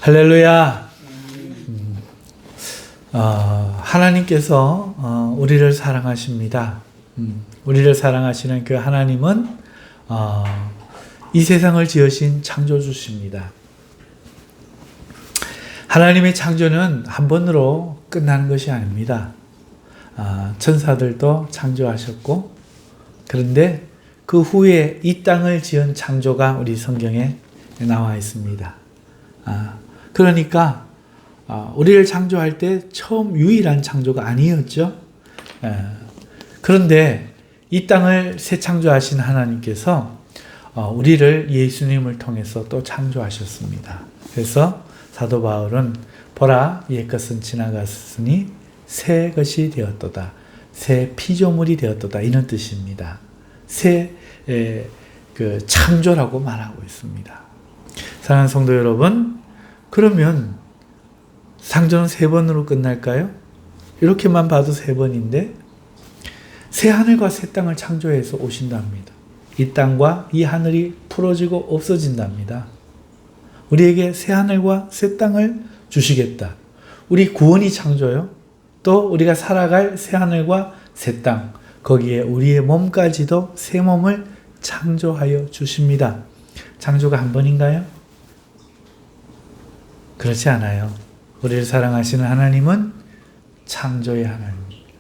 할렐루야. 하나님께서 우리를 사랑하십니다. 우리를 사랑하시는 그 하나님은 이 세상을 지으신 창조주십니다. 하나님의 창조는 한 번으로 끝나는 것이 아닙니다. 천사들도 창조하셨고, 그런데 그 후에 이 땅을 지은 창조가 우리 성경에 나와 있습니다. 그러니까 우리를 창조할 때 처음 유일한 창조가 아니었죠. 그런데 이 땅을 새 창조하신 하나님께서 우리를 예수님을 통해서 또 창조하셨습니다. 그래서 사도 바울은 보라 옛 것은 지나갔으니 새 것이 되었도다. 새 피조물이 되었도다. 이런 뜻입니다. 새 창조라고 말하고 있습니다. 사랑하는 성도 여러분, 그러면 창조는 3번으로 끝날까요? 이렇게만 봐도 3번인데 새 하늘과 새 땅을 창조해서 오신답니다. 이 땅과 이 하늘이 풀어지고 없어진답니다. 우리에게 새 하늘과 새 땅을 주시겠다. 우리 구원이 창조요. 또 우리가 살아갈 새 하늘과 새 땅, 거기에 우리의 몸까지도 새 몸을 창조하여 주십니다. 창조가 한 번인가요? 그렇지 않아요. 우리를 사랑하시는 하나님은 창조의 하나님입니다.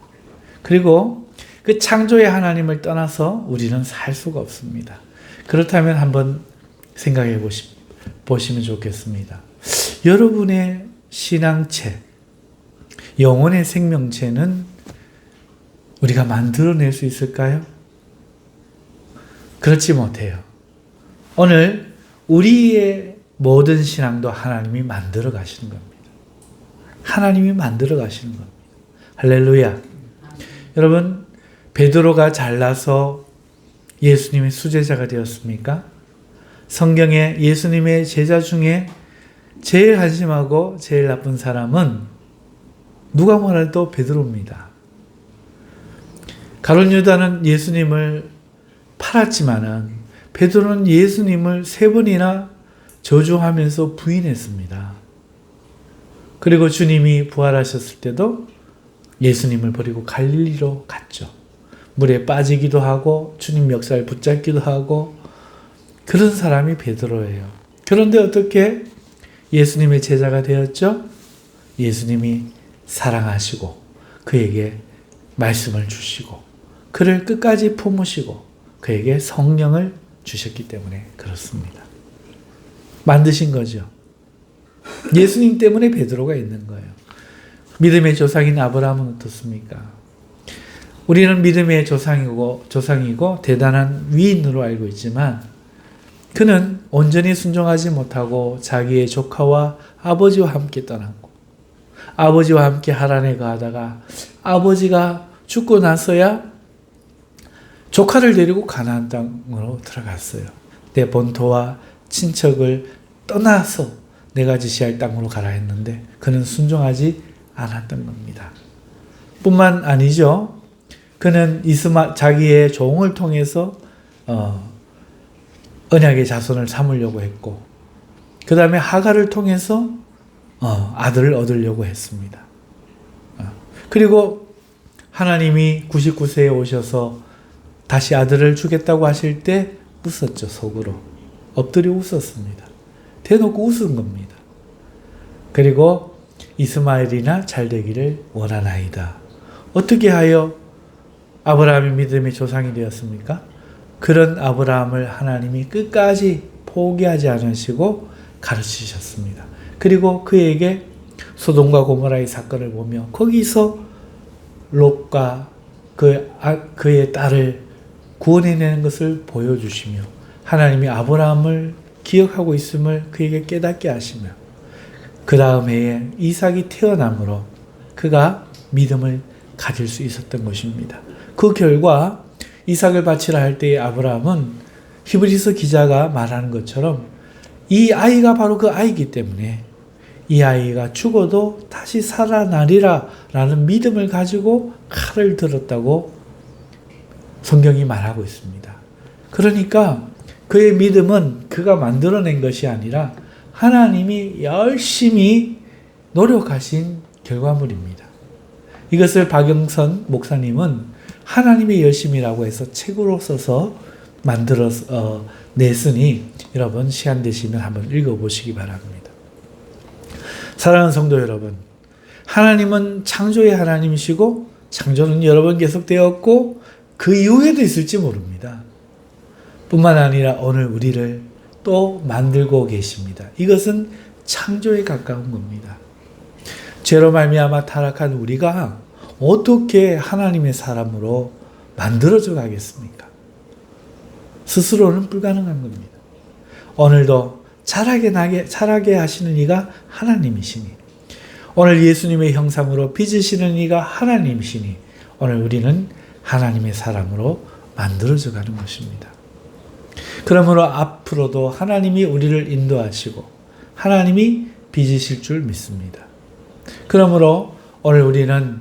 그리고 그 창조의 하나님을 떠나서 우리는 살 수가 없습니다. 그렇다면 한번 생각해 보시면 좋겠습니다. 여러분의 신앙체, 영혼의 생명체는 우리가 만들어낼 수 있을까요? 그렇지 못해요. 오늘 우리의 모든 신앙도 하나님이 만들어 가시는 겁니다. 하나님이 만들어 가시는 겁니다. 할렐루야. 여러분, 베드로가 잘나서 예수님의 수제자가 되었습니까? 성경에 예수님의 제자 중에 제일 한심하고 제일 나쁜 사람은 누가 뭐래도 베드로입니다. 가룟 유다는 예수님을 팔았지만은 베드로는 예수님을 3번이나 저주하면서 부인했습니다. 그리고 주님이 부활하셨을 때도 예수님을 버리고 갈릴리로 갔죠. 물에 빠지기도 하고 주님 멱살 붙잡기도 하고 그런 사람이 베드로예요. 그런데 어떻게 예수님의 제자가 되었죠? 예수님이 사랑하시고 그에게 말씀을 주시고 그를 끝까지 품으시고 그에게 성령을 주셨기 때문에 그렇습니다. 만드신 거죠. 예수님 때문에 베드로가 있는 거예요. 믿음의 조상인 아브라함은 어떻습니까? 우리는 믿음의 조상이고 대단한 위인으로 알고 있지만 그는 온전히 순종하지 못하고 자기의 조카와 아버지와 함께 떠났고 아버지와 함께 하란에 가다가 아버지가 죽고 나서야 조카를 데리고 가나안 땅으로 들어갔어요. 내 본토와 친척을 떠나서 내가 지시할 땅으로 가라 했는데 그는 순종하지 않았던 겁니다. 뿐만 아니죠. 그는 자기의 종을 통해서 언약의 자손을 삼으려고 했고 그 다음에 하갈을 통해서 아들을 얻으려고 했습니다. 그리고 하나님이 99세에 오셔서 다시 아들을 주겠다고 하실 때 웃었죠. 속으로. 엎드려 웃었습니다. 대놓고 웃은 겁니다. 그리고 이스마엘이나 잘되기를 원하나이다. 어떻게 하여 아브라함이 믿음의 조상이 되었습니까? 그런 아브라함을 하나님이 끝까지 포기하지 않으시고 가르치셨습니다. 그리고 그에게 소돔과 고모라의 사건을 보며 거기서 롯과 그의 딸을 구원해내는 것을 보여주시며 하나님이 아브라함을 기억하고 있음을 그에게 깨닫게 하시며 그 다음 해에 이삭이 태어남으로 그가 믿음을 가질 수 있었던 것입니다. 그 결과 이삭을 바치라 할 때의 아브라함은 히브리서 기자가 말하는 것처럼 이 아이가 바로 그 아이이기 때문에 이 아이가 죽어도 다시 살아나리라 라는 믿음을 가지고 칼을 들었다고 성경이 말하고 있습니다. 그러니까 그의 믿음은 그가 만들어낸 것이 아니라 하나님이 열심히 노력하신 결과물입니다. 이것을 박영선 목사님은 하나님의 열심이라고 해서 책으로 써서 만들어서 냈으니 여러분 시간 되시면 한번 읽어보시기 바랍니다. 사랑하는 성도 여러분, 하나님은 창조의 하나님이시고 창조는 여러 번 계속되었고 그 이후에도 있을지 모릅니다. 뿐만 아니라 오늘 우리를 또 만들고 계십니다. 이것은 창조에 가까운 겁니다. 죄로 말미암아 타락한 우리가 어떻게 하나님의 사람으로 만들어져 가겠습니까? 스스로는 불가능한 겁니다. 오늘도 자라게 하시는 이가 하나님이시니, 오늘 예수님의 형상으로 빚으시는 이가 하나님이시니 오늘 우리는 하나님의 사람으로 만들어져 가는 것입니다. 그러므로 앞으로도 하나님이 우리를 인도하시고 하나님이 빚으실 줄 믿습니다. 그러므로 오늘 우리는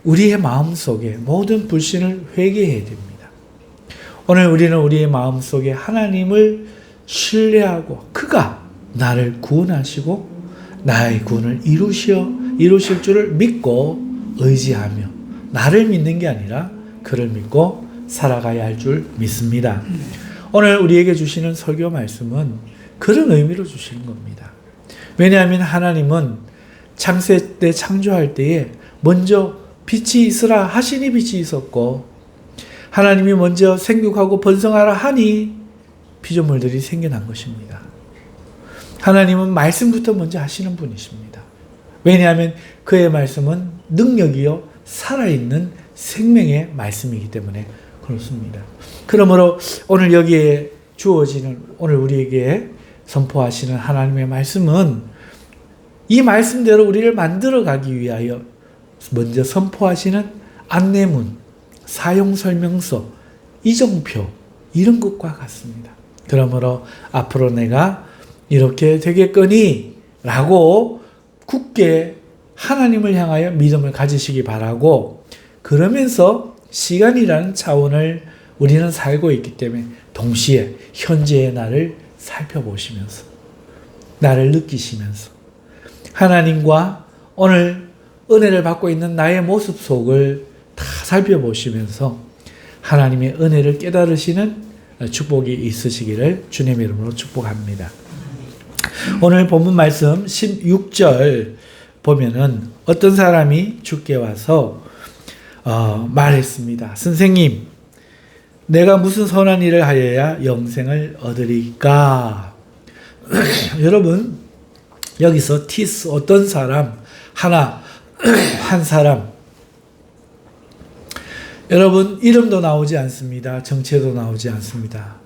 우리의 마음속에 모든 불신을 회개해야 됩니다. 오늘 우리는 우리의 마음속에 하나님을 신뢰하고 그가 나를 구원하시고 나의 구원을 이루실 줄을 믿고 의지하며 나를 믿는 게 아니라 그를 믿고 살아가야 할 줄 믿습니다. 오늘 우리에게 주시는 설교 말씀은 그런 의미로 주시는 겁니다. 왜냐하면 하나님은 창세 때 창조할 때에 먼저 빛이 있으라 하시니 빛이 있었고 하나님이 먼저 생육하고 번성하라 하니 피조물들이 생겨난 것입니다. 하나님은 말씀부터 먼저 하시는 분이십니다. 왜냐하면 그의 말씀은 능력이요 살아있는 생명의 말씀이기 때문에 그렇습니다. 그러므로 오늘 여기에 주어지는 오늘 우리에게 선포하시는 하나님의 말씀은 이 말씀대로 우리를 만들어가기 위하여 먼저 선포하시는 안내문, 사용설명서, 이정표 이런 것과 같습니다. 그러므로 앞으로 내가 이렇게 되겠거니 라고 굳게 하나님을 향하여 믿음을 가지시기 바라고, 그러면서 시간이라는 차원을 우리는 살고 있기 때문에 동시에 현재의 나를 살펴보시면서 나를 느끼시면서 하나님과 오늘 은혜를 받고 있는 나의 모습 속을 다 살펴보시면서 하나님의 은혜를 깨달으시는 축복이 있으시기를 주님의 이름으로 축복합니다. 오늘 본문 말씀 16절 보면은 어떤 사람이 주께 와서 말했습니다. 선생님, 내가 무슨 선한 일을 하여야 영생을 얻으리까? 여러분, 여기서 티스 어떤 사람, 한 사람, 여러분 이름도 나오지 않습니다. 정체도 나오지 않습니다.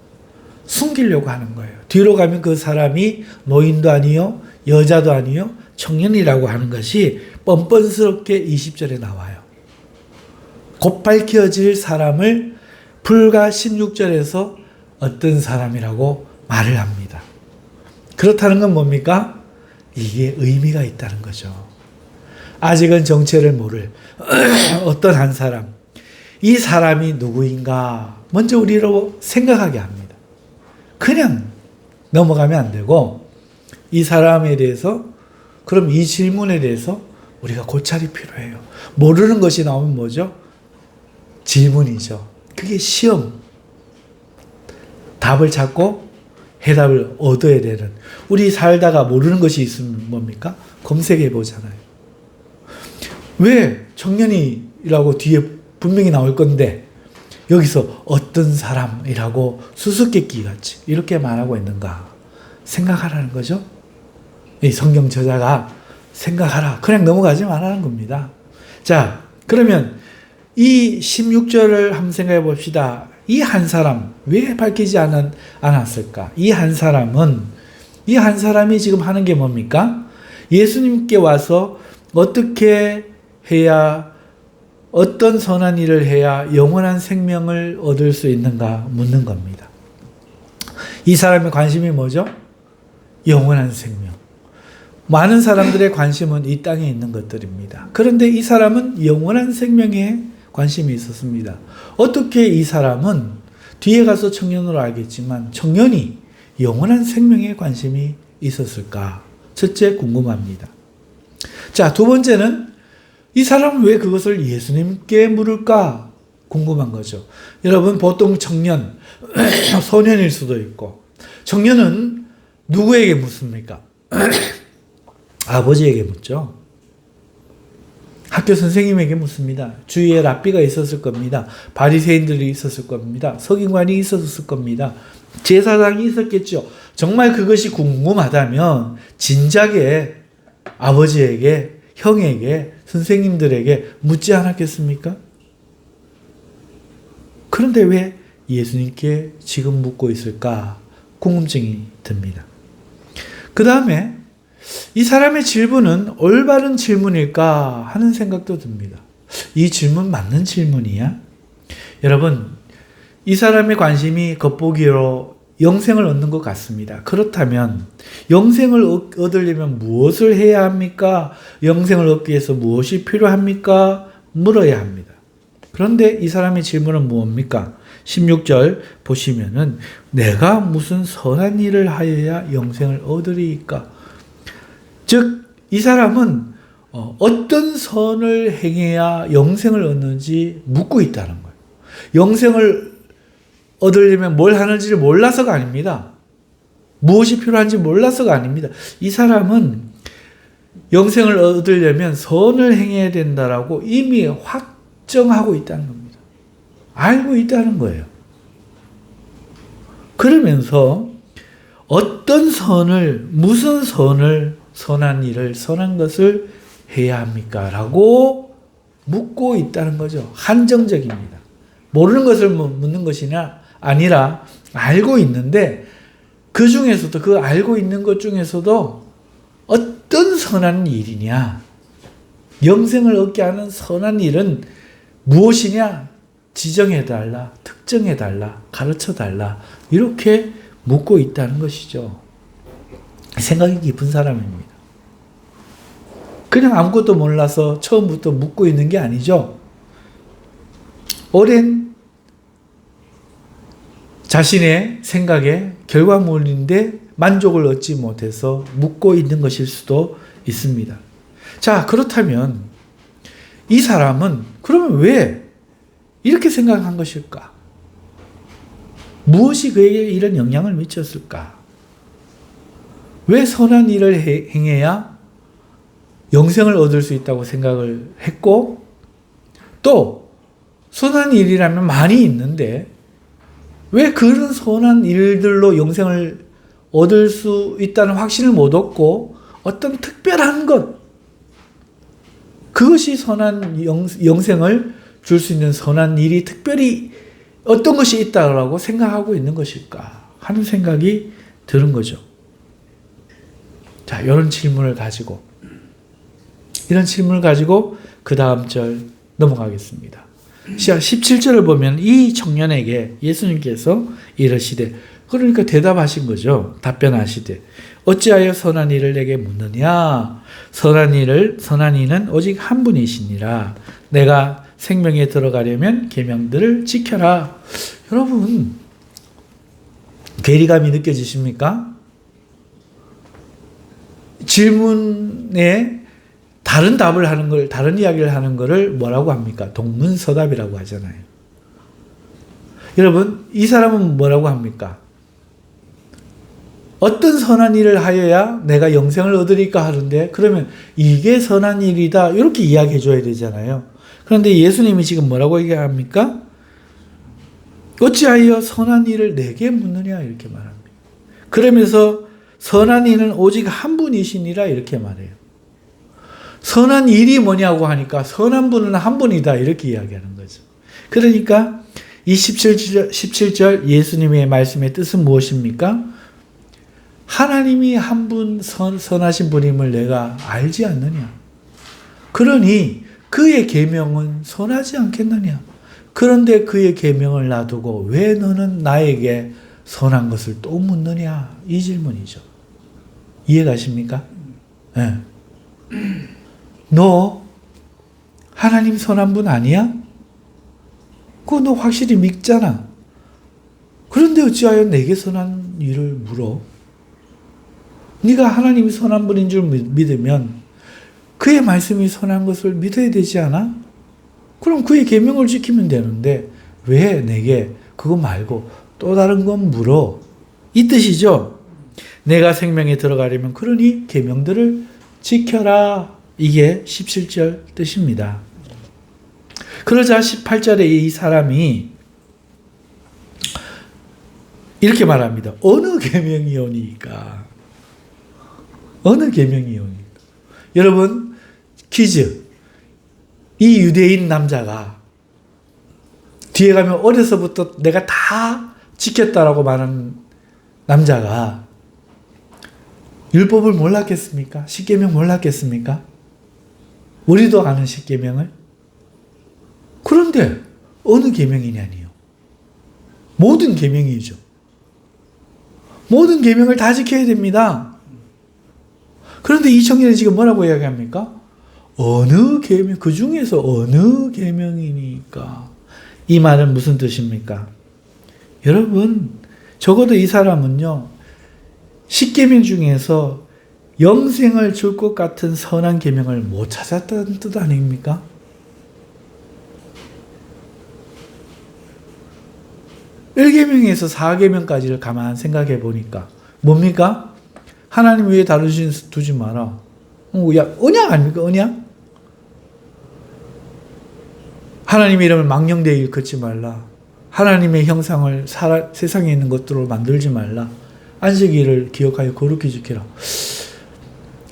숨기려고 하는 거예요. 뒤로 가면 그 사람이 노인도 아니요, 여자도 아니요, 청년이라고 하는 것이 뻔뻔스럽게 20절에 나와요. 곧 밝혀질 사람을 불과 16절에서 어떤 사람이라고 말을 합니다. 그렇다는 건 뭡니까? 이게 의미가 있다는 거죠. 아직은 정체를 모를 어떤 한 사람, 이 사람이 누구인가 먼저 우리로 생각하게 합니다. 그냥 넘어가면 안 되고 이 사람에 대해서, 그럼 이 질문에 대해서 우리가 고찰이 필요해요. 모르는 것이 나오면 뭐죠? 질문이죠. 그게 시험. 답을 찾고 해답을 얻어야 되는, 우리 살다가 모르는 것이 있으면 뭡니까? 검색해 보잖아요. 왜 청년이라고 뒤에 분명히 나올 건데 여기서 어떤 사람이라고 수수께끼 같이 이렇게 말하고 있는가 생각하라는 거죠. 이 성경 저자가 생각하라, 그냥 넘어가지 말라는 겁니다. 자, 그러면 이 16절을 한번 생각해 봅시다. 이 한 사람 왜 밝히지 않았을까? 이 한 사람이 지금 하는 게 뭡니까? 예수님께 와서 어떻게 해야, 어떤 선한 일을 해야 영원한 생명을 얻을 수 있는가 묻는 겁니다. 이 사람의 관심이 뭐죠? 영원한 생명. 많은 사람들의 관심은 이 땅에 있는 것들입니다. 그런데 이 사람은 영원한 생명에 관심이 있었습니다. 어떻게 이 사람은 뒤에 가서 청년으로 알겠지만 청년이 영원한 생명에 관심이 있었을까? 첫째, 궁금합니다. 자, 두 번째는 이 사람은 왜 그것을 예수님께 물을까? 궁금한 거죠. 여러분, 보통 청년, 소년일 수도 있고, 청년은 누구에게 묻습니까? 아버지에게 묻죠. 학교 선생님에게 묻습니다. 주위에 랍비가 있었을 겁니다. 바리새인들이 있었을 겁니다. 서기관이 있었을 겁니다. 제사장이 있었겠죠. 정말 그것이 궁금하다면 진작에 아버지에게, 형에게, 선생님들에게 묻지 않았겠습니까? 그런데 왜 예수님께 지금 묻고 있을까? 궁금증이 듭니다. 그 다음에 이 사람의 질문은 올바른 질문일까 하는 생각도 듭니다. 이 질문 맞는 질문이야? 여러분, 이 사람의 관심이 겉보기로 영생을 얻는 것 같습니다. 그렇다면 영생을 얻으려면 무엇을 해야 합니까? 영생을 얻기 위해서 무엇이 필요합니까? 물어야 합니다. 그런데 이 사람의 질문은 무엇입니까? 16절 보시면은 내가 무슨 선한 일을 하여야 영생을 얻으리이까? 즉, 이 사람은 어떤 선을 행해야 영생을 얻는지 묻고 있다는 거예요. 영생을 얻으려면 뭘 하는지를 몰라서가 아닙니다. 무엇이 필요한지 몰라서가 아닙니다. 이 사람은 영생을 얻으려면 선을 행해야 된다라고 이미 확정하고 있다는 겁니다. 알고 있다는 거예요. 그러면서 어떤 선을, 무슨 선을, 선한 일을, 선한 것을 해야 합니까? 라고 묻고 있다는 거죠. 한정적입니다. 모르는 것을 묻는 것이 아니라 알고 있는데 그 중에서도, 그 알고 있는 것 중에서도 어떤 선한 일이냐, 영생을 얻게 하는 선한 일은 무엇이냐 지정해달라, 특정해달라, 가르쳐달라, 이렇게 묻고 있다는 것이죠. 생각이 깊은 사람입니다. 그냥 아무것도 몰라서 처음부터 묻고 있는 게 아니죠. 오랜 자신의 생각의 결과물인데 만족을 얻지 못해서 묻고 있는 것일 수도 있습니다. 자, 그렇다면 이 사람은 그러면 왜 이렇게 생각한 것일까? 무엇이 그에게 이런 영향을 미쳤을까? 왜 선한 일을 행해야 영생을 얻을 수 있다고 생각을 했고, 또 선한 일이라면 많이 있는데 왜 그런 선한 일들로 영생을 얻을 수 있다는 확신을 못 얻고 어떤 특별한 것, 그것이 선한 영생을 줄 수 있는 선한 일이 특별히 어떤 것이 있다고 생각하고 있는 것일까 하는 생각이 드는 거죠. 자, 이런 질문을 가지고 그 다음 절 넘어가겠습니다. 17절을 보면 이 청년에게 예수님께서 이르시되, 그러니까 대답하신 거죠. 답변하시되 어찌하여 선한 일을 내게 묻느냐? 선한 이는 오직 한 분이시니라. 내가 생명에 들어가려면 계명들을 지켜라. 여러분, 괴리감이 느껴지십니까? 질문에 다른 답을 하는 걸, 다른 이야기를 하는 것을 뭐라고 합니까? 동문서답이라고 하잖아요. 여러분, 이 사람은 뭐라고 합니까? 어떤 선한 일을 하여야 내가 영생을 얻으리까 하는데, 그러면 이게 선한 일이다, 이렇게 이야기해 줘야 되잖아요. 그런데 예수님이 지금 뭐라고 얘기합니까? 어찌하여 선한 일을 내게 묻느냐, 이렇게 말합니다. 그러면서 선한 이는 오직 한 분이시니라, 이렇게 말해요. 선한 일이 뭐냐고 하니까 선한 분은 한 분이다, 이렇게 이야기하는 거죠. 그러니까 이 17절 예수님의 말씀의 뜻은 무엇입니까? 하나님이 한 분 선하신 분임을 내가 알지 않느냐? 그러니 그의 계명은 선하지 않겠느냐? 그런데 그의 계명을 놔두고 왜 너는 나에게 선한 것을 또 묻느냐? 이 질문이죠. 이해가십니까? 네. 너 하나님 선한 분 아니야? 그거 너 확실히 믿잖아. 그런데 어찌하여 내게 선한 일을 물어? 네가 하나님이 선한 분인 줄 믿으면 그의 말씀이 선한 것을 믿어야 되지 않아? 그럼 그의 계명을 지키면 되는데 왜 내게 그거 말고 또 다른 건 물어? 이 뜻이죠. 내가 생명에 들어가려면 그러니 계명들을 지켜라. 이게 17절 뜻입니다. 그러자 18절에 이 사람이 이렇게 말합니다. 어느 계명이오니까? 어느 계명이오니까? 여러분, 퀴즈. 이 유대인 남자가 뒤에 가면 어려서부터 내가 다 지켰다라고 말하는 남자가 율법을 몰랐겠습니까? 십계명 몰랐겠습니까? 우리도 아는 십계명을? 그런데 어느 계명이냐니요. 모든 계명이죠. 모든 계명을 다 지켜야 됩니다. 그런데 이 청년이 지금 뭐라고 이야기합니까? 어느 계명, 그 중에서 어느 계명이니까. 이 말은 무슨 뜻입니까? 여러분, 적어도 이 사람은요, 십계명 중에서 영생을 줄 것 같은 선한 계명을 못 찾았다는 뜻 아닙니까? 일계명에서 4계명까지를 가만 생각해 보니까 뭡니까? 하나님 위에 다른 신 두지 마라. 야, 언약 아닙니까? 언약? 하나님의 이름을 망령되이 일컫지 말라. 하나님의 형상을 세상에 있는 것들로 만들지 말라. 안식일을 기억하여 거룩히 지키라.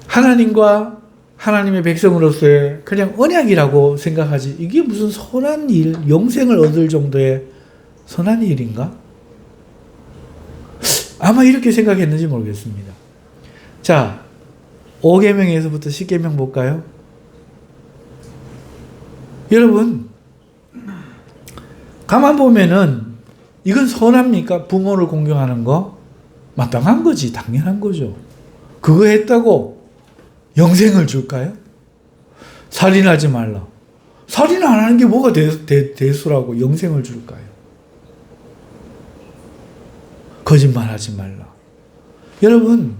하나님과 하나님의 백성으로서의 그냥 언약이라고 생각하지 이게 무슨 선한 일, 영생을 얻을 정도의 선한 일인가? 아마 이렇게 생각했는지 모르겠습니다. 자, 5계명에서부터 10계명 볼까요? 여러분, 가만 보면은 이건 선합니까? 부모를 공경하는 거? 마땅한 거지, 당연한 거죠. 그거 했다고 영생을 줄까요? 살인하지 말라. 살인 안 하는 게 뭐가 대수라고 영생을 줄까요? 거짓말하지 말라. 여러분,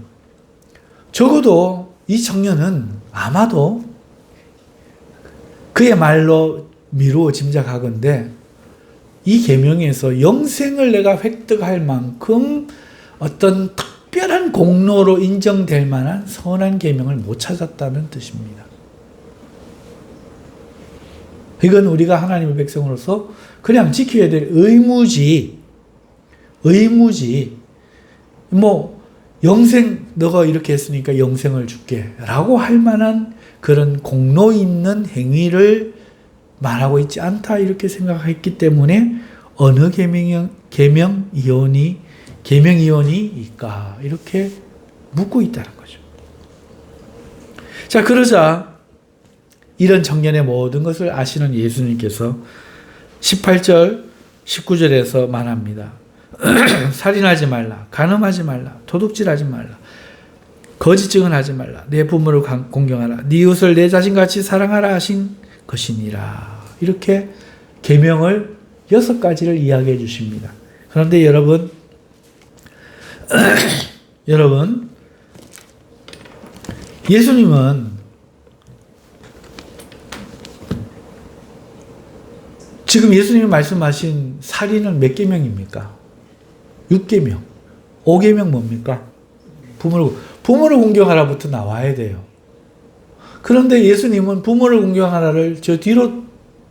적어도 이 청년은 아마도 그의 말로 미루어 짐작하건대 이 계명에서 영생을 내가 획득할 만큼 어떤 특별한 공로로 인정될 만한 선한 계명을 못 찾았다는 뜻입니다. 이건 우리가 하나님의 백성으로서 그냥 지켜야 될 의무지. 뭐 영생 너가 이렇게 했으니까 영생을 줄게 라고 할 만한 그런 공로 있는 행위를 말하고 있지 않다 이렇게 생각했기 때문에 어느 계명이오니까 이렇게 묻고 있다는 거죠. 자, 그러자 이런 청년의 모든 것을 아시는 예수님께서 18절 19절에서 말합니다. 살인하지 말라, 간음하지 말라, 도둑질하지 말라, 거짓 증언하지 말라, 내 부모를 공경하라, 네 이웃을 내 자신같이 사랑하라 하신 것이니라. 이렇게 계명을 6가지를 이야기해 주십니다. 그런데 여러분 예수님은 지금 예수님이 말씀하신 살인은 몇 계명입니까? 6계명. 5계명 뭡니까? 부모를 공경하라부터 나와야 돼요. 그런데 예수님은 부모를 공경하라를 저 뒤로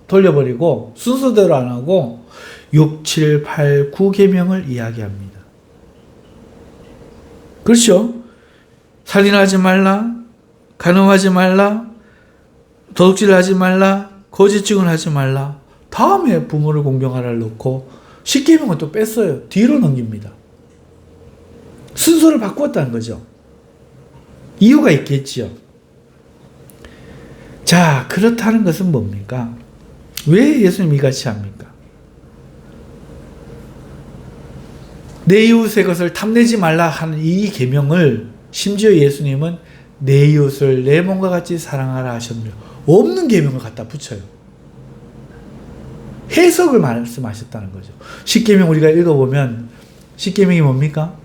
돌려버리고 순서대로 안 하고 6, 7, 8, 9계명을 이야기합니다. 그렇죠? 살인하지 말라, 간음하지 말라, 도둑질하지 말라, 거짓 증언하지 말라. 다음에 부모를 공경하라를 넣고 10계명은 또 뺐어요. 뒤로 넘깁니다. 순서를 바꾸었다는 거죠. 이유가 있겠지요. 자, 그렇다는 것은 뭡니까? 왜 예수님이 이같이 합니까? 내 이웃의 것을 탐내지 말라 하는 이 계명을 심지어 예수님은 내 이웃을 내 몸과 같이 사랑하라 하셨는데 없는 계명을 갖다 붙여요. 해석을 말씀하셨다는 거죠. 십계명 우리가 읽어보면 십계명이 뭡니까?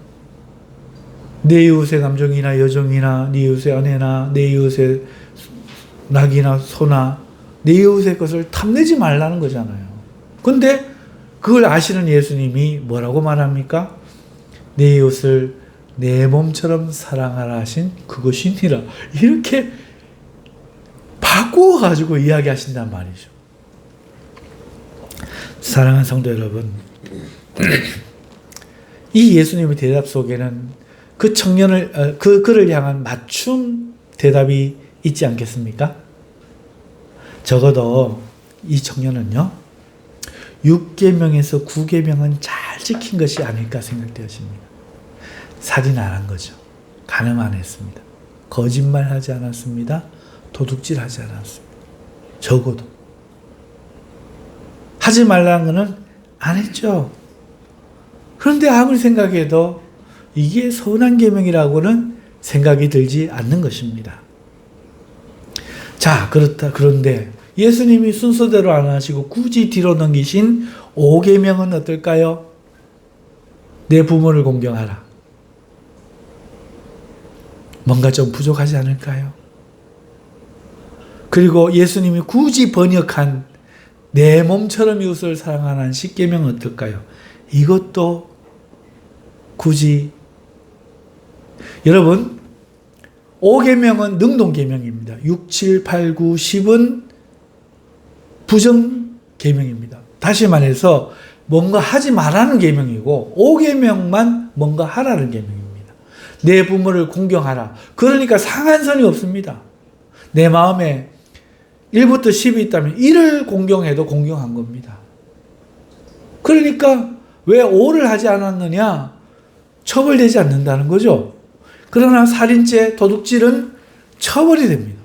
내 이웃의 남종이나 여종이나 네 이웃의 아내나 내 이웃의 낙이나 소나 내 이웃의 것을 탐내지 말라는 거잖아요. 근데 그걸 아시는 예수님이 뭐라고 말합니까? 내 이웃을 내 몸처럼 사랑하라 하신 그것이니라. 이렇게 바꾸어가지고 이야기하신단 말이죠. 사랑하는 성도 여러분, 이 예수님의 대답 속에는 그 청년을, 그를 향한 맞춤 대답이 있지 않겠습니까? 적어도 이 청년은요, 6계명에서 9계명은 잘 지킨 것이 아닐까 생각되어집니다. 살인 안 한 거죠. 간음 안 했습니다. 거짓말하지 않았습니다. 도둑질하지 않았습니다. 적어도. 하지 말라는 거는 안 했죠. 그런데 아무리 생각해도 이게 선한 계명이라고는 생각이 들지 않는 것입니다. 자, 그런데 예수님이 순서대로 안 하시고 굳이 뒤로 넘기신 5계명은 어떨까요? 내 부모를 공경하라. 뭔가 좀 부족하지 않을까요? 그리고 예수님이 굳이 번역한 내 몸처럼 이웃을 사랑하는 10계명은 어떨까요? 이것도 굳이. 여러분, 5계명은 능동계명입니다. 6, 7, 8, 9, 10은 부정계명입니다. 다시 말해서 뭔가 하지 말라는 계명이고 5계명만 뭔가 하라는 계명입니다. 내 부모를 공경하라. 그러니까 상한선이 없습니다. 내 마음에 1부터 10이 있다면 1을 공경해도 공경한 겁니다. 그러니까 왜 5를 하지 않았느냐? 처벌되지 않는다는 거죠. 그러나 살인죄, 도둑질은 처벌이 됩니다.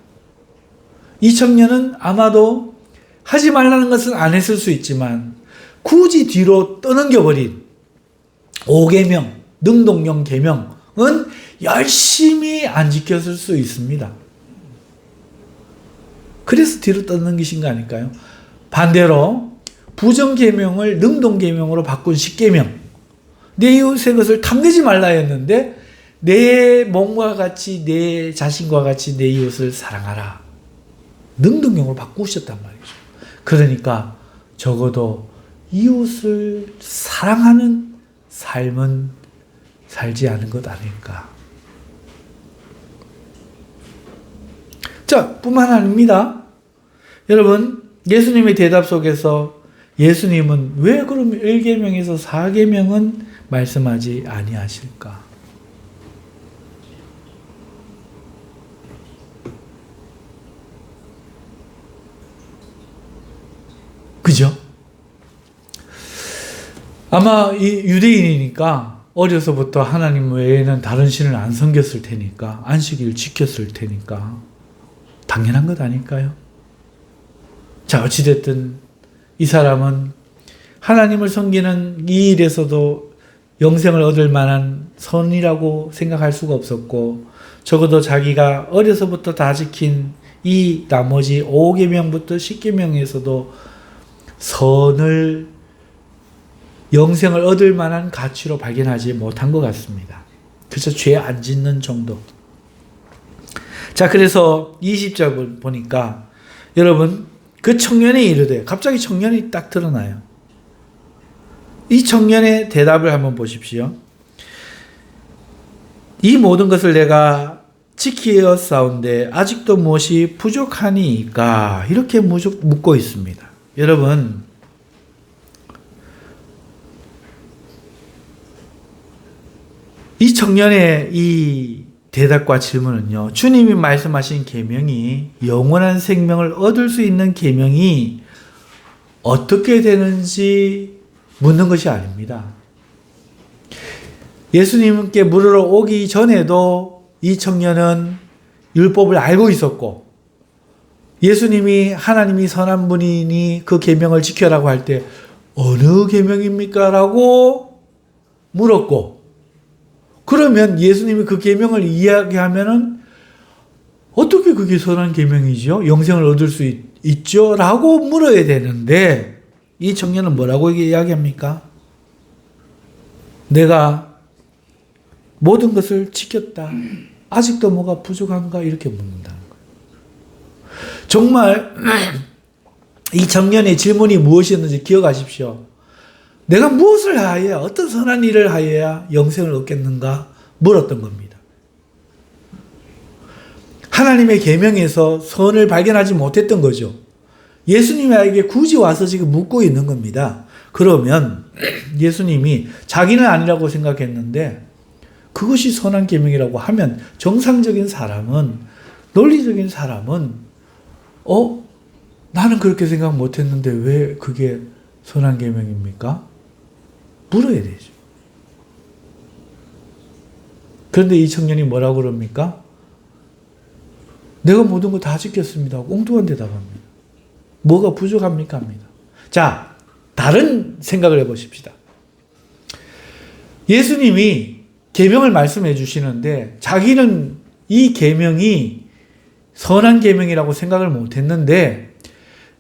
이 청년은 아마도 하지 말라는 것은 안 했을 수 있지만 굳이 뒤로 떠넘겨버린 5계명, 능동형 계명은 열심히 안 지켰을 수 있습니다. 그래서 뒤로 떠넘기신 거 아닐까요? 반대로 부정계명을 능동계명으로 바꾼 10계명, 내 이웃의 것을 탐내지 말라 했는데 내 몸과 같이 내 자신과 같이 내 이웃을 사랑하라. 능동형으로 바꾸셨단 말이죠. 그러니까 적어도 이웃을 사랑하는 삶은 살지 않은 것 아닐까. 자, 뿐만 아닙니다. 여러분, 예수님의 대답 속에서 예수님은 왜 그럼 1계명에서 4계명은 말씀하지 아니하실까? 그죠? 아마 이 유대인이니까 어려서부터 하나님 외에는 다른 신을 안 섬겼을 테니까, 안식일을 지켰을 테니까 당연한 것 아닐까요? 자, 어찌됐든 이 사람은 하나님을 섬기는 이 일에서도 영생을 얻을 만한 선이라고 생각할 수가 없었고, 적어도 자기가 어려서부터 다 지킨 이 나머지 5계명부터 10계명에서도 선을, 영생을 얻을 만한 가치로 발견하지 못한 것 같습니다. 그래서 죄 안 짓는 정도. 자, 그래서 20절 보니까 여러분, 그 청년이 이르되, 갑자기 청년이 딱 드러나요. 이 청년의 대답을 한번 보십시오. 이 모든 것을 내가 지키었사온데 아직도 무엇이 부족하니까, 이렇게 묻고 있습니다. 여러분, 이 청년의 이 대답과 질문은요, 주님이 말씀하신 계명이, 영원한 생명을 얻을 수 있는 계명이 어떻게 되는지 묻는 것이 아닙니다. 예수님께 물으러 오기 전에도 이 청년은 율법을 알고 있었고, 예수님이 하나님이 선한 분이니 그 계명을 지켜라고 할 때 어느 계명입니까? 라고 물었고, 그러면 예수님이 그 계명을 이야기하면은 어떻게 그게 선한 계명이죠? 영생을 얻을 수 있죠? 라고 물어야 되는데, 이 청년은 뭐라고 이야기합니까? 내가 모든 것을 지켰다. 아직도 뭐가 부족한가? 이렇게 묻는다는 거예요. 정말 이 청년의 질문이 무엇이었는지 기억하십시오. 내가 무엇을 하여야, 어떤 선한 일을 하여야 영생을 얻겠는가? 물었던 겁니다. 하나님의 계명에서 선을 발견하지 못했던 거죠. 예수님에게 굳이 와서 지금 묻고 있는 겁니다. 그러면 예수님이 자기는 아니라고 생각했는데 그것이 선한 계명이라고 하면 정상적인 사람은, 논리적인 사람은 나는 그렇게 생각 못했는데 왜 그게 선한 계명입니까? 물어야 되죠. 그런데 이 청년이 뭐라고 그럽니까? 내가 모든 거 다 지켰습니다. 엉뚱한 대답합니다. 뭐가 부족합니까? 합니다. 자, 다른 생각을 해보십시다. 예수님이 계명을 말씀해 주시는데 자기는 이 계명이 선한 계명이라고 생각을 못했는데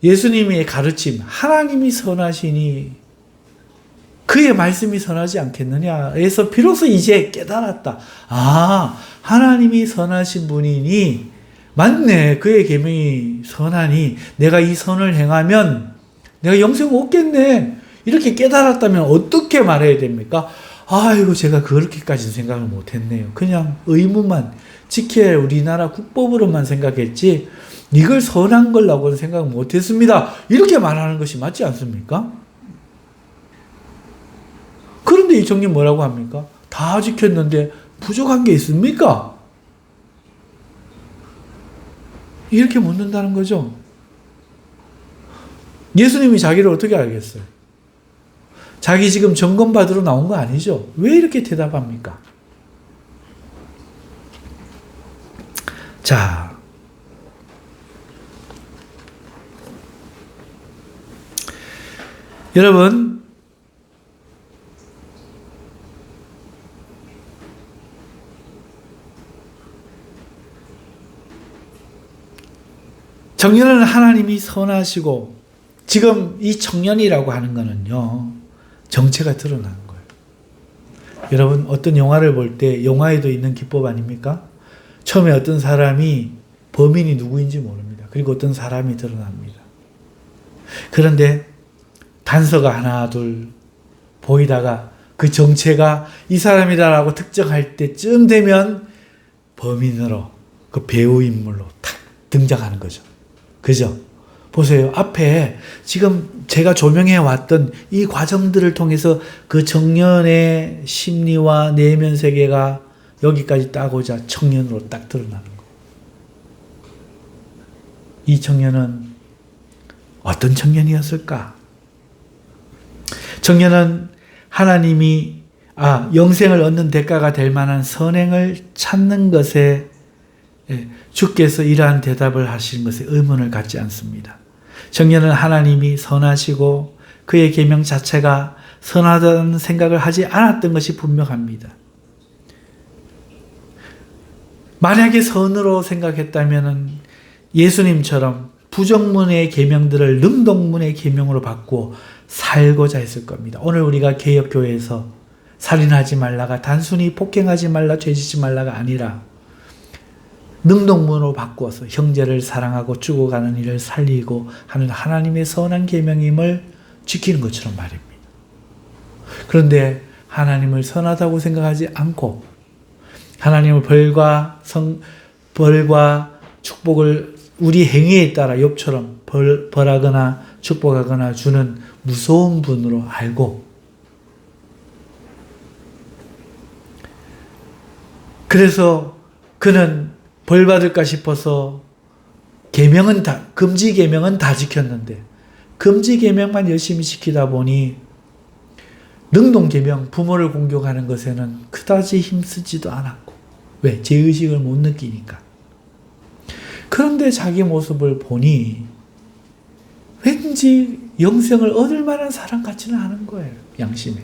예수님의 가르침, 하나님이 선하시니 그의 말씀이 선하지 않겠느냐 해서 비로소 이제 깨달았다. 아, 하나님이 선하신 분이니 맞네. 그의 계명이 선하니 내가 이 선을 행하면 내가 영생을 얻겠네. 이렇게 깨달았다면 어떻게 말해야 됩니까? 아이고, 제가 그렇게까지 생각을 못했네요. 그냥 의무만 지켜야 우리나라 국법으로만 생각했지 이걸 선한 걸라고는 생각 못했습니다. 이렇게 말하는 것이 맞지 않습니까? 그런데 이 청년 뭐라고 합니까? 다 지켰는데 부족한 게 있습니까? 이렇게 묻는다는 거죠. 예수님이 자기를 어떻게 알겠어요? 자기 지금 점검받으러 나온 거 아니죠? 왜 이렇게 대답합니까? 자, 여러분, 청년은 하나님이 선하시고 지금 이 청년이라고 하는 거는요, 정체가 드러나는 거예요. 여러분, 어떤 영화를 볼 때 영화에도 있는 기법 아닙니까? 처음에 어떤 사람이 범인이 누구인지 모릅니다. 그리고 어떤 사람이 드러납니다. 그런데 단서가 하나 둘 보이다가 그 정체가 이 사람이다라고 특정할 때쯤 되면 범인으로, 그 배우 인물로 탁 등장하는 거죠. 그죠? 보세요. 앞에 지금 제가 조명해 왔던 이 과정들을 통해서 그 청년의 심리와 내면 세계가 여기까지 딱 오자 청년으로 딱 드러나는 거예요. 이 청년은 어떤 청년이었을까? 청년은 하나님이 영생을 얻는 대가가 될 만한 선행을 찾는 것에 주께서 이러한 대답을 하시는 것에 의문을 갖지 않습니다. 청년은 하나님이 선하시고 그의 계명 자체가 선하다는 생각을 하지 않았던 것이 분명합니다. 만약에 선으로 생각했다면 예수님처럼 부정문의 계명들을 능동문의 계명으로 바꾸어 살고자 했을 겁니다. 오늘 우리가 개혁교회에서 살인하지 말라가 단순히 폭행하지 말라, 죄짓지 말라가 아니라 능동문으로 바꾸어서 형제를 사랑하고 죽어가는 일을 살리고 하는 하나님의 선한 계명임을 지키는 것처럼 말입니다. 그런데 하나님을 선하다고 생각하지 않고 하나님의 벌과 축복을 우리 행위에 따라 욥처럼 벌하거나 축복하거나 주는 무서운 분으로 알고, 그래서 그는 벌 받을까 싶어서 금지 계명은 다 지켰는데 금지 계명만 열심히 지키다 보니 능동 계명, 부모를 공경하는 것에는 그다지 힘쓰지도 않았고, 왜? 죄의식을 못 느끼니까. 그런데 자기 모습을 보니 왠지 영생을 얻을 만한 사람 같지는 않은 거예요. 양심에.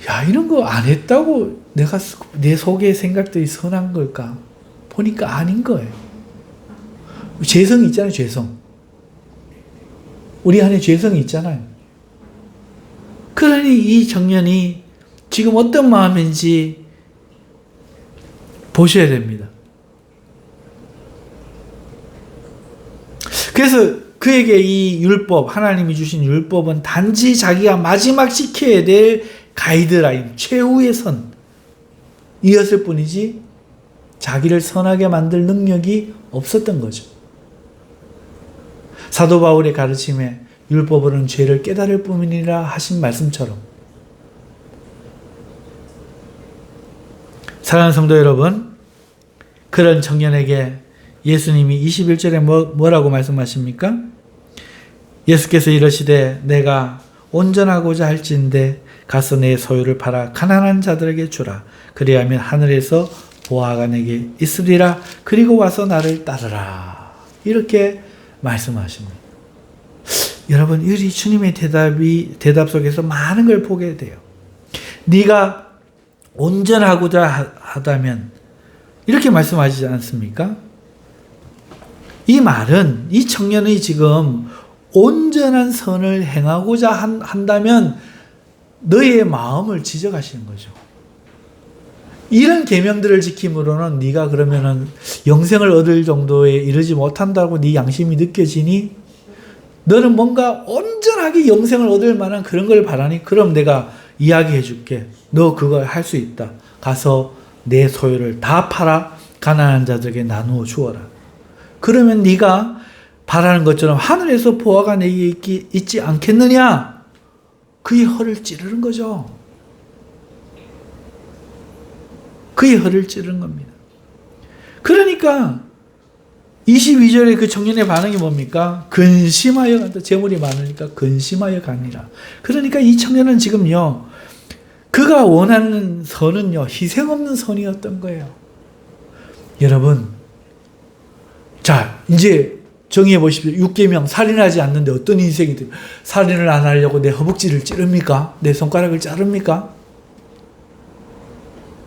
야, 이런 거 안 했다고 내 속의 생각들이 선한 걸까? 보니까 아닌 거예요. 죄성이 있잖아요, 죄성. 우리 안에 죄성이 있잖아요. 그러니 이 청년이 지금 어떤 마음인지 보셔야 됩니다. 그래서 그에게 이 율법, 하나님이 주신 율법은 단지 자기가 마지막 지켜야 될 가이드라인, 최후의 선이었을 뿐이지 자기를 선하게 만들 능력이 없었던 거죠. 사도 바울의 가르침에 율법으로는 죄를 깨달을 뿐이라 하신 말씀처럼, 사랑하는 성도 여러분, 그런 청년에게 예수님이 21절에 뭐라고 말씀하십니까? 예수께서 이러시되 내가 온전하고자 할진대 가서 내 소유를 팔아 가난한 자들에게 주라. 그리하면 하늘에서 보화가 내게 있으리라. 그리고 와서 나를 따르라. 이렇게 말씀하십니다. 여러분, 이 주님의 대답 속에서 많은 걸 보게 돼요. 네가 온전하고자 하다면 이렇게 말씀하시지 않습니까? 이 말은 이 청년이 지금 온전한 선을 행하고자 한다면 너의 마음을 지적하시는 거죠. 이런 계명들을 지킴으로는 네가 그러면은 영생을 얻을 정도에 이르지 못한다고 네 양심이 느껴지니 너는 뭔가 온전하게 영생을 얻을 만한 그런 걸 바라니 그럼 내가 이야기해 줄게. 너 그걸 할 수 있다. 가서 내 소유를 다 팔아 가난한 자들에게 나누어 주어라. 그러면 네가 바라는 것처럼 하늘에서 보화가 내게 있지 않겠느냐? 그의 허를 찌르는 거죠. 그의 허를 찌르는 겁니다. 그러니까 22절에 그 청년의 반응이 뭡니까? 근심하여 간다. 재물이 많으니까 근심하여 가니라. 그러니까 이 청년은 지금요, 그가 원하는 선은요, 희생 없는 선이었던 거예요. 여러분, 자, 이제 정의해 보십시오. 6계명, 살인하지 않는데 어떤 인생이 돼요? 살인을 안 하려고 내 허벅지를 찌릅니까? 내 손가락을 자릅니까?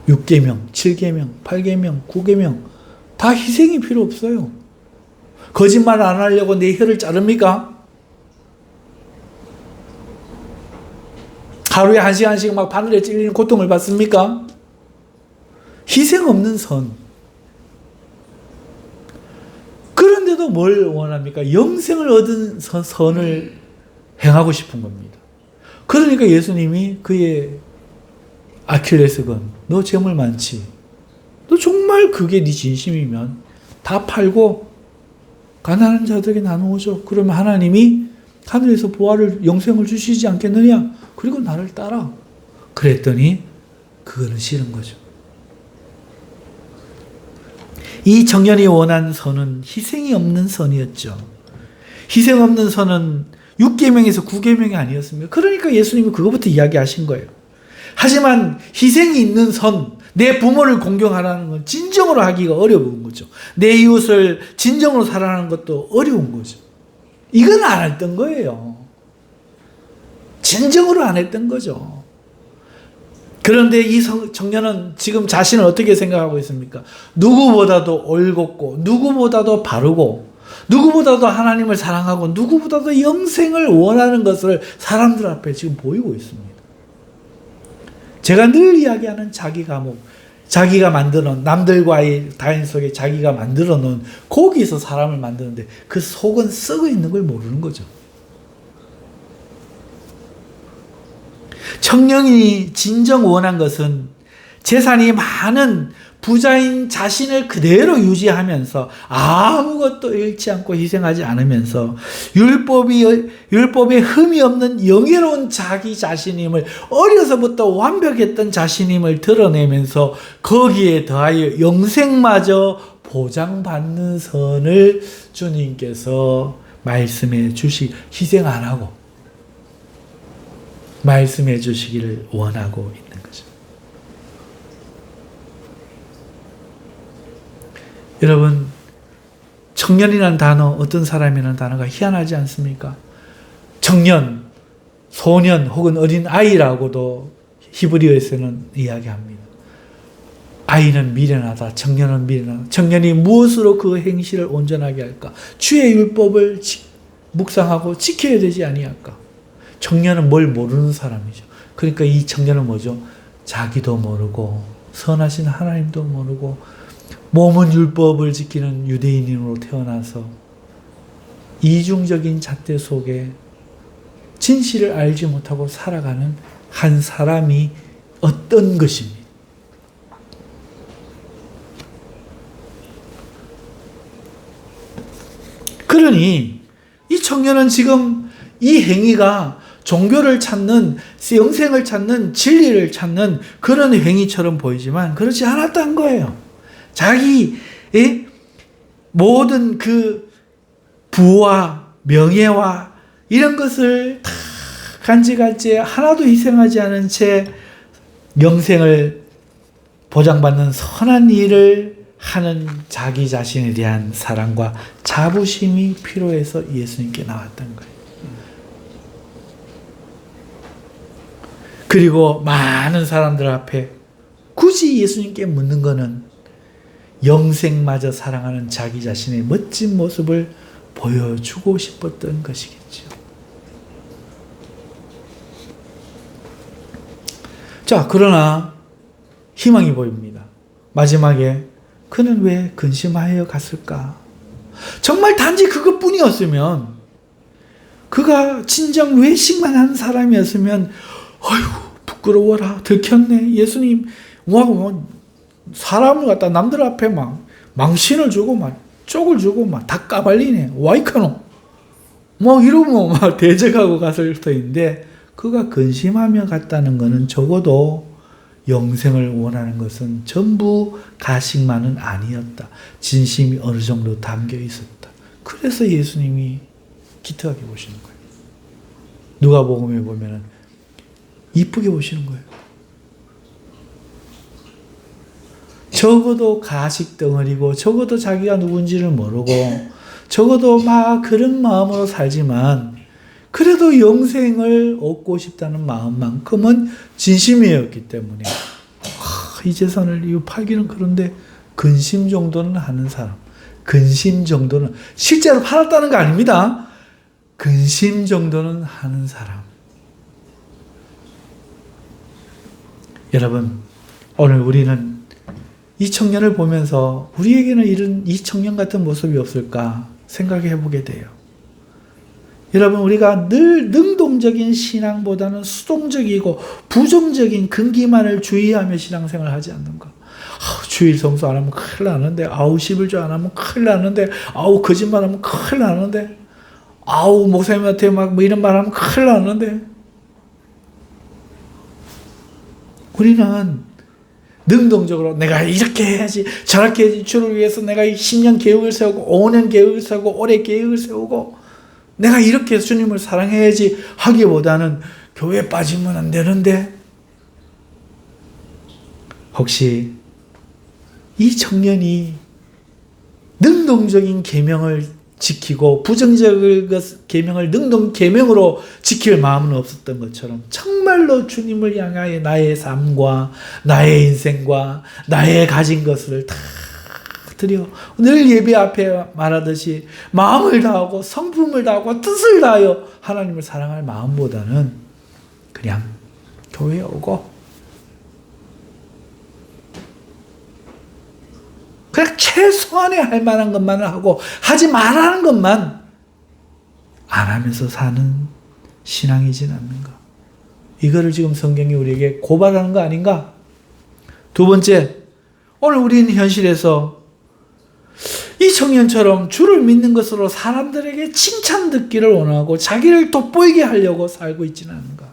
6계명, 7계명, 8계명, 9계명 다 희생이 필요 없어요. 거짓말 안 하려고 내 혀를 자릅니까? 하루에 1시간씩 막 바늘에 찔리는 고통을 받습니까? 희생 없는 선. 그런데도 뭘 원합니까? 영생을 얻은 선을 행하고 싶은 겁니다. 그러니까 예수님이 그의 아킬레스건, 너 재물 많지? 너 정말 그게 네 진심이면 다 팔고 가난한 자들에게 나누어줘. 그러면 하나님이 하늘에서 보화를, 영생을 주시지 않겠느냐? 그리고 나를 따라. 그랬더니 그거는 싫은 거죠. 이 청년이 원한 선은 희생이 없는 선이었죠. 희생 없는 선은 6계명에서 9계명이 아니었습니다. 그러니까 예수님이 그거부터 이야기하신 거예요. 하지만 희생이 있는 선, 내 부모를 공경하라는 건 진정으로 하기가 어려운 거죠. 내 이웃을 진정으로 사랑하는 것도 어려운 거죠. 이건 안 했던 거예요. 진정으로 안 했던 거죠. 그런데 이 청년은 지금 자신을 어떻게 생각하고 있습니까? 누구보다도 올곧고, 누구보다도 바르고, 누구보다도 하나님을 사랑하고, 누구보다도 영생을 원하는 것을 사람들 앞에 지금 보이고 있습니다. 제가 늘 이야기하는 자기 감옥, 자기가 만들어 놓은, 남들과의 다인 속에 자기가 만들어 놓은, 거기서 사람을 만드는데 그 속은 썩어 있는 걸 모르는 거죠. 청년이 진정 원한 것은 재산이 많은 부자인 자신을 그대로 유지하면서 아무것도 잃지 않고 희생하지 않으면서 율법에 흠이 없는 영예로운 자기 자신임을, 어려서부터 완벽했던 자신임을 드러내면서 거기에 더하여 영생마저 보장받는 선을 주님께서 말씀해 희생 안 하고 말씀해 주시기를 원하고 있는 거죠. 여러분, 청년이라는 단어, 어떤 사람이라는 단어가 희한하지 않습니까? 청년, 소년 혹은 어린 아이라고도 히브리어에서는 이야기합니다. 아이는 미련하다, 청년은 미련하다. 청년이 무엇으로 그 행실을 온전하게 할까? 주의 율법을 묵상하고 지켜야 되지 아니할까? 청년은 뭘 모르는 사람이죠. 그러니까 이 청년은 뭐죠? 자기도 모르고 선하신 하나님도 모르고 몸은 율법을 지키는 유대인으로 태어나서 이중적인 잣대 속에 진실을 알지 못하고 살아가는 한 사람이 어떤 것입니다. 그러니 이 청년은 지금 이 행위가 종교를 찾는, 영생을 찾는, 진리를 찾는 그런 행위처럼 보이지만 그렇지 않았다는 거예요. 자기의 모든 그 부와 명예와 이런 것을 다 간직할 때 하나도 희생하지 않은 채 영생을 보장받는 선한 일을 하는 자기 자신에 대한 사랑과 자부심이 필요해서 예수님께 나왔던 거예요. 그리고 많은 사람들 앞에 굳이 예수님께 묻는 것은 영생마저 사랑하는 자기 자신의 멋진 모습을 보여주고 싶었던 것이겠죠. 자, 그러나 희망이 보입니다. 마지막에 그는 왜 근심하여 갔을까? 정말 단지 그것뿐이었으면, 그가 진정 외식만 한 사람이었으면 아이고 부끄러워라, 들켰네, 예수님 사람을 갖다 남들 앞에 막 망신을 주고 막 쪽을 주고 막 다 까발리네, 와이카노 이러면 막 대적하고 갔을 터인데, 그가 근심하며 갔다는 것은 적어도 영생을 원하는 것은 전부 가식만은 아니었다. 진심이 어느 정도 담겨 있었다. 그래서 예수님이 기특하게 보시는 거예요. 누가복음에 보면은 이쁘게 보시는 거예요. 적어도 가식 덩어리고, 적어도 자기가 누군지를 모르고, 적어도 막 그런 마음으로 살지만 그래도 영생을 얻고 싶다는 마음만큼은 진심이었기 때문에 이 재산을 이거 팔기는 그런데 근심 정도는 하는 사람, 근심 정도는 실제로 팔았다는 거 아닙니다. 근심 정도는 하는 사람. 여러분, 오늘 우리는 이 청년을 보면서 우리에게는 이런 이 청년 같은 모습이 없을까 생각해 보게 돼요. 여러분, 우리가 늘 능동적인 신앙보다는 수동적이고 부정적인 근기만을 주의하며 신앙생활을 하지 않는가? 주일 성수 안 하면 큰일 나는데, 11조 안 하면 큰일 나는데, 거짓말하면 큰일 나는데, 목사님한테 막 이런 말 하면 큰일 나는데, 우리는 능동적으로 내가 이렇게 해야지, 저렇게 해야지, 주를 위해서 내가 10년 계획을 세우고 5년 계획을 세우고 올해 계획을 세우고 내가 이렇게 주님을 사랑해야지 하기보다는 교회에 빠지면 안 되는데, 혹시 이 청년이 능동적인 계명을 지키고 부정적인 계명을 능동 계명으로 지킬 마음은 없었던 것처럼 정말로 주님을 향하여 나의 삶과 나의 인생과 나의 가진 것을 다 드려, 늘 예배 앞에 말하듯이 마음을 다하고 성품을 다하고 뜻을 다하여 하나님을 사랑할 마음보다는 그냥 교회에 오고 그냥 최소한의 할 만한 것만을 하고 하지 말라는 것만 안 하면서 사는 신앙이진 않는가? 이거를 지금 성경이 우리에게 고발하는 거 아닌가? 두 번째, 오늘 우리는 현실에서 이 청년처럼 주를 믿는 것으로 사람들에게 칭찬 듣기를 원하고 자기를 돋보이게 하려고 살고 있지는 않은가?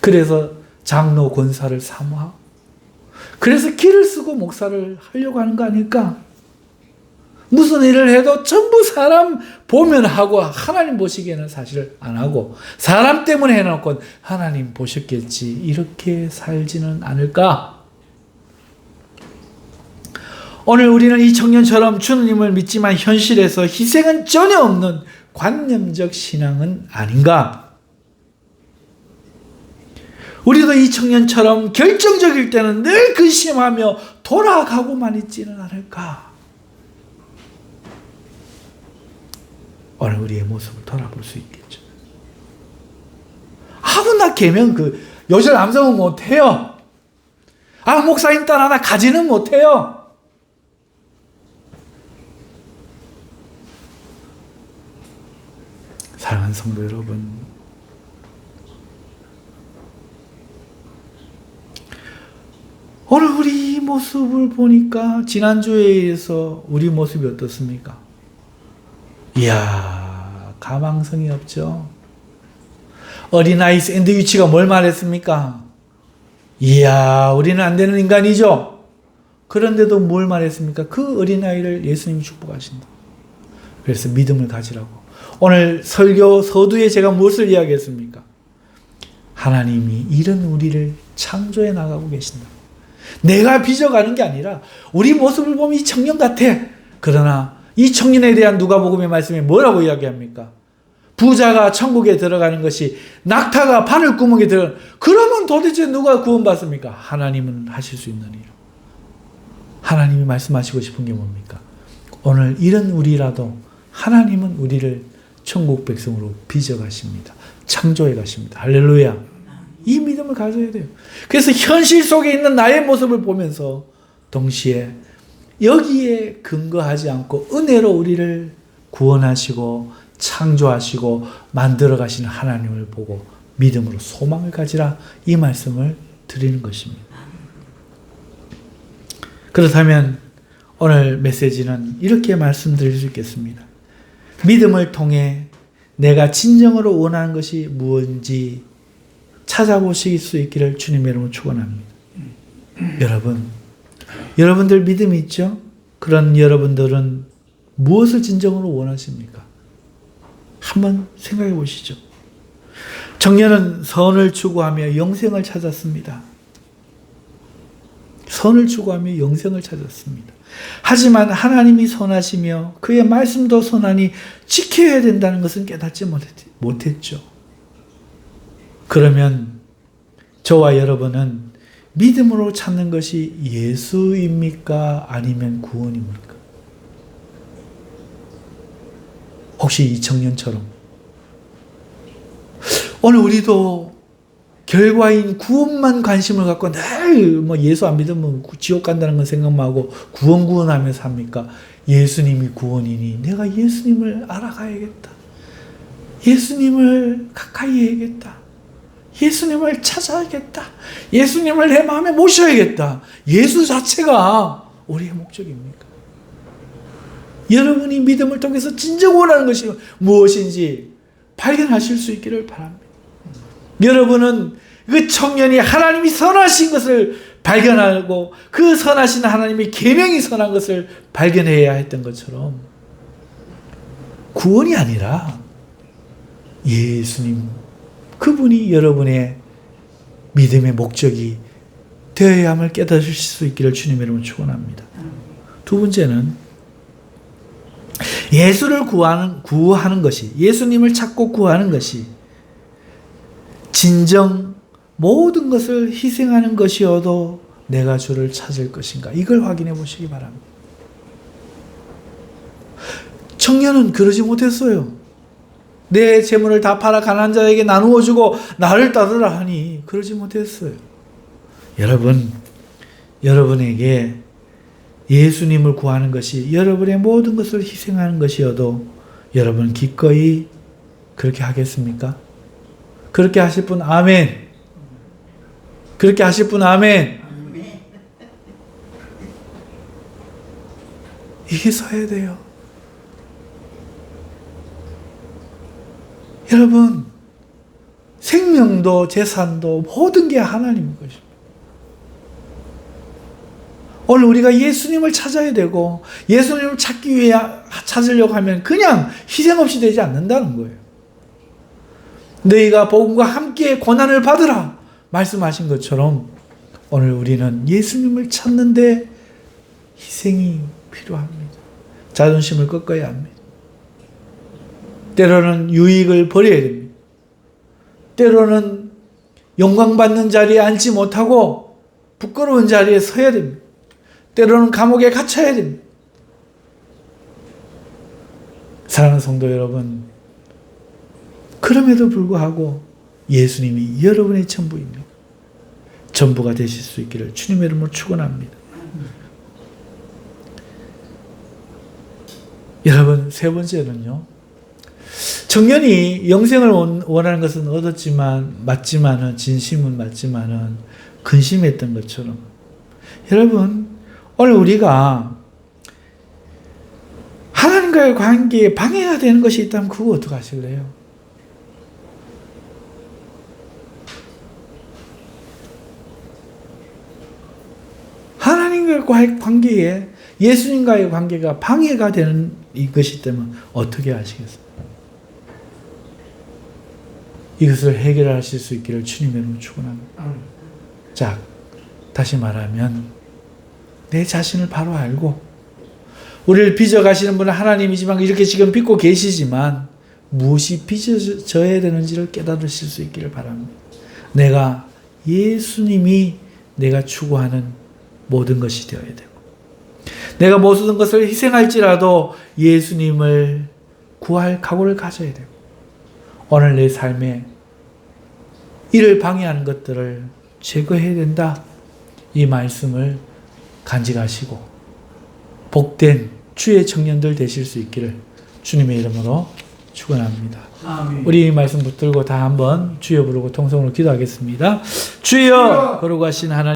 그래서 장로 권사를 사모하고, 그래서 길을 쓰고 목사를 하려고 하는 거 아닐까? 무슨 일을 해도 전부 사람 보면 하고 하나님 보시기에는 사실 안 하고, 사람 때문에 해놓고 하나님 보셨겠지, 이렇게 살지는 않을까? 오늘 우리는 이 청년처럼 주님을 믿지만 현실에서 희생은 전혀 없는 관념적 신앙은 아닌가? 우리도 이 청년처럼 결정적일 때는 늘 근심하며 돌아가고만 있지는 않을까? 오늘 우리의 모습을 돌아볼 수 있겠죠. 아무나 계명 요절 암송은 못해요. 목사님 딸 하나 가지는 못해요. 사랑하는 성도 여러분, 오늘 우리 모습을 보니까 지난주에서 우리 모습이 어떻습니까? 이야, 가망성이 없죠. 어린아이 샌드위치가 뭘 말했습니까? 이야, 우리는 안 되는 인간이죠. 그런데도 뭘 말했습니까? 그 어린아이를 예수님이 축복하신다. 그래서 믿음을 가지라고. 오늘 설교 서두에 제가 무엇을 이야기했습니까? 하나님이 이런 우리를 창조해 나가고 계신다. 내가 빚어가는 게 아니라 우리 모습을 보면 이 청년 같아. 그러나 이 청년에 대한 누가복음의 말씀이 뭐라고 이야기합니까? 부자가 천국에 들어가는 것이 낙타가 바늘구멍에 들어가는, 그러면 도대체 누가 구원받습니까? 하나님은 하실 수 있는 일. 하나님이 말씀하시고 싶은 게 뭡니까? 오늘 이런 우리라도 하나님은 우리를 천국 백성으로 빚어가십니다. 창조해 가십니다. 할렐루야. 이 믿음을 가져야 돼요. 그래서 현실 속에 있는 나의 모습을 보면서 동시에 여기에 근거하지 않고 은혜로 우리를 구원하시고 창조하시고 만들어 가시는 하나님을 보고 믿음으로 소망을 가지라, 이 말씀을 드리는 것입니다. 그렇다면 오늘 메시지는 이렇게 말씀드릴 수 있겠습니다. 믿음을 통해 내가 진정으로 원하는 것이 무엇인지 찾아보실 수 있기를 주님의 이름으로 축원합니다. 여러분들 믿음이 있죠? 그런 여러분들은 무엇을 진정으로 원하십니까? 한번 생각해 보시죠. 청년은 선을 추구하며 영생을 찾았습니다. 선을 추구하며 영생을 찾았습니다. 하지만 하나님이 선하시며 그의 말씀도 선하니 지켜야 된다는 것은 깨닫지 못했죠. 그러면 저와 여러분은 믿음으로 찾는 것이 예수입니까? 아니면 구원입니까? 혹시 이 청년처럼 오늘 우리도 결과인 구원만 관심을 갖고 늘 예수 안 믿으면 지옥 간다는 건 생각만 하고 구원하며 삽니까? 예수님이 구원이니 내가 예수님을 알아가야겠다. 예수님을 가까이 해야겠다. 예수님을 찾아야겠다. 예수님을 내 마음에 모셔야겠다. 예수 자체가 우리의 목적입니까? 여러분이 믿음을 통해서 진정 원하는 것이 무엇인지 발견하실 수 있기를 바랍니다. 여러분은 그 청년이 하나님이 선하신 것을 발견하고 그 선하신 하나님의 계명이 선한 것을 발견해야 했던 것처럼 구원이 아니라 예수님, 그분이 여러분의 믿음의 목적이 되어야 함을 깨달으실 수 있기를 주님의 이름으로 축원합니다. 두 번째는 예수를 구하는 것이, 예수님을 찾고 구하는 것이 진정 모든 것을 희생하는 것이어도 내가 주를 찾을 것인가, 이걸 확인해 보시기 바랍니다. 청년은 그러지 못했어요. 내 재물을 다 팔아 가난한 자에게 나누어 주고 나를 따르라 하니 그러지 못했어요. 여러분에게 예수님을 구하는 것이 여러분의 모든 것을 희생하는 것이어도 여러분 기꺼이 그렇게 하겠습니까? 그렇게 하실 분 아멘. 그렇게 하실 분 아멘. 이게 서야 돼요. 여러분, 생명도 재산도 모든 게 하나님인 것입니다. 오늘 우리가 예수님을 찾아야 되고 예수님을 찾으려고 하면 그냥 희생 없이 되지 않는다는 거예요. 너희가 복음과 함께 고난을 받으라 말씀하신 것처럼 오늘 우리는 예수님을 찾는데 희생이 필요합니다. 자존심을 꺾어야 합니다. 때로는 유익을 버려야 됩니다. 때로는 영광받는 자리에 앉지 못하고 부끄러운 자리에 서야 됩니다. 때로는 감옥에 갇혀야 됩니다. 사랑하는 성도 여러분, 그럼에도 불구하고 예수님이 여러분의 전부입니다. 전부가 되실 수 있기를 주님의 이름으로 축원합니다. 여러분, 세 번째는요. 청년이 영생을 원하는 것은 맞지만은 진심은 맞지만은 근심했던 것처럼 여러분, 오늘 우리가 하나님과의 관계에 방해가 되는 것이 있다면 그거 어떻게 하실래요? 하나님과의 관계에 예수님과의 관계가 방해가 되는 것이 있다면 어떻게 하시겠어요? 이것을 해결하실 수 있기를 주님의 이름으로 축원합니다. 자, 다시 말하면 내 자신을 바로 알고 우리를 빚어가시는 분은 하나님이지만 이렇게 지금 빚고 계시지만 무엇이 빚어져야 되는지를 깨달으실 수 있기를 바랍니다. 내가 예수님이 내가 추구하는 모든 것이 되어야 되고 내가 모든 것을 희생할지라도 예수님을 구할 각오를 가져야 되고 오늘 내 삶에 이를 방해하는 것들을 제거해야 된다. 이 말씀을 간직하시고 복된 주의 청년들 되실 수 있기를 주님의 이름으로 축원합니다. 아멘. 우리 이 말씀 붙들고 다 한번 주여 부르고 통성으로 기도하겠습니다. 주여 거룩하신 하나님